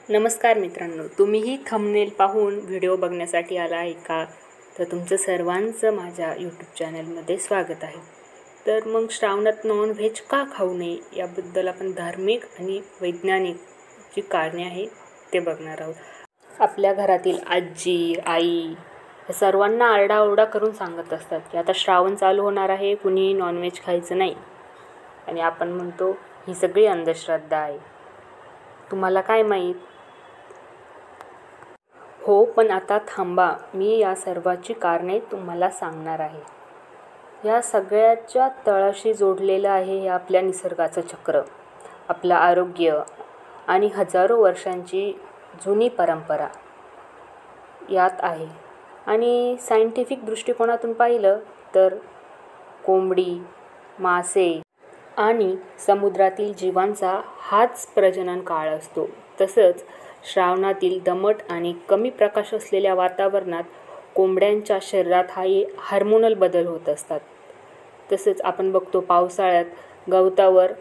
नमस्कार मित्रांनो, तुम्हीही थंबनेल पाहून व्हिडिओ बघण्यासाठी आला आहे का? तर तुमचं सर्वांचं माझ्या यूट्यूब चॅनलमध्ये स्वागत आहे. तर मग श्रावणात नॉनव्हेज का खाऊ नये याबद्दल आपण धार्मिक आणि वैज्ञानिक जी कारणे आहे ते बघणार आहोत. आपल्या घरातील आजी, आई या सर्वांना आरडाओरडा करून सांगत असतात की आता श्रावण चालू होणार आहे, कुणीही नॉनव्हेज खायचं नाही. आणि आपण म्हणतो ही सगळी अंधश्रद्धा आहे. तुम्हाला काय माहीत? हो, पण आता थांबा, मी या सर्वाची कारणे तुम्हाला सांगणार आहे. या सगळ्याच्या तळाशी जोडलेलं आहे हे आपल्या निसर्गाचं चक्र, आपलं आरोग्य आणि हजारो वर्षांची जुनी परंपरा यात आहे. आणि सायंटिफिक दृष्टिकोनातून पाहिलं तर कोंबडी, मासे आणि समुद्रातील जीवांचा हाच प्रजनन काळ असतो. तसंच श्रावणातील दमट आणि कमी प्रकाश असलेल्या वातावरणात कोंबड्यांच्या शरीरात हार्मोनल बदल होत असतात. तसंच आपण बघतो पावसाळ्यात गवतावर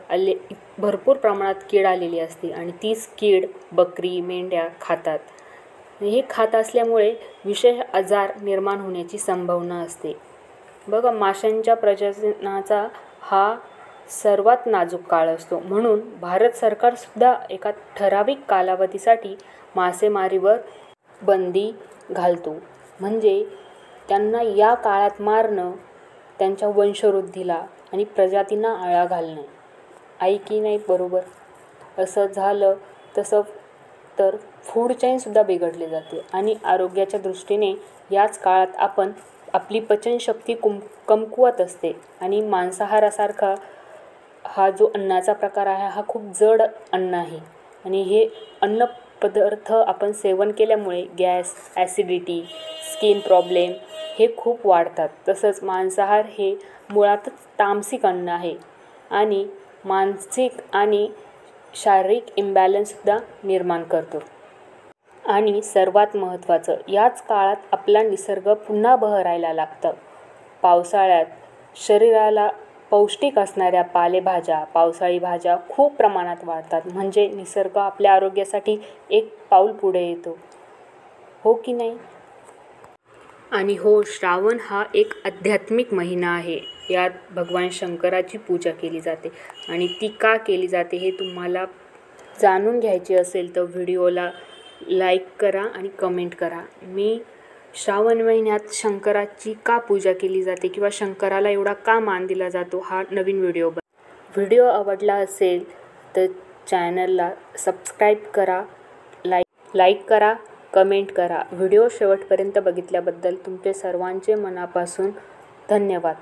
भरपूर प्रमाणात कीड आलेली असते आणि तीच कीड बकरी, मेंढ्या खातात. हे खात असल्यामुळे विशेष आजार निर्माण होण्याची संभावना असते. बघा, माशांच्या प्रजननाचा हा सर्वात नाजूक काळ असतो. म्हणून भारत सरकारसुद्धा एका ठराविक कालावधीसाठी मासेमारीवर बंदी घालतो. म्हणजे त्यांना या काळात मारणं, त्यांच्या वंशवृद्धीला आणि प्रजातींना आळा घालणं आहे की नाही बरोबर? असं झालं तसं तर फूड चेनसुद्धा बिघडली जाते आणि आरोग्याच्या दृष्टीने याच काळात आपली पचनशक्ती कमकुवत असते आणि मांसाहारासारखा हा जो अन्नाचा प्रकार आहे हा खूप जड अन्न आहे आणि हे अन्न पदार्थ आपण सेवन केल्यामुळे गॅस, ॲसिडिटी, स्किन प्रॉब्लेम हे खूप वाढतात. तसंच मांसाहार हे मुळातच तामसिक अन्न आहे आणि मानसिक आणि शारीरिक इम्बॅलन्ससुद्धा निर्माण करतो. आणि सर्वात महत्त्वाचं, याच काळात आपला निसर्ग पुन्हा बहरायला लागतं. पावसाळ्यात शरीराला पौष्टिक असणाऱ्या पालेभाज्या, पावसाळी भाज्या खूप प्रमाणात वाढतात. म्हणजे निसर्ग आपल्या आरोग्यासाठी एक पाऊल पुढे येतो. हो की नाही? आणि हो, श्रावण हा एक आध्यात्मिक महिना आहे. यात भगवान शंकराची पूजा केली जाते आणि ती का केली जाते हे तुम्हाला जाणून घ्यायचे असेल तर व्हिडिओला लाईक करा आणि कमेंट करा. मी श्रावण महिन्यात शंकराची का पूजा केली जाते किंवा शंकराला एवढा का मान दिला जातो हा नवीन व्हिडिओ आवडला असेल तर चॅनलला सबस्क्राईब करा, लाईक करा, कमेंट करा. व्हिडिओ शेवटपर्यंत बघितल्याबद्दल तुमचे सर्वांचे मनापासून धन्यवाद.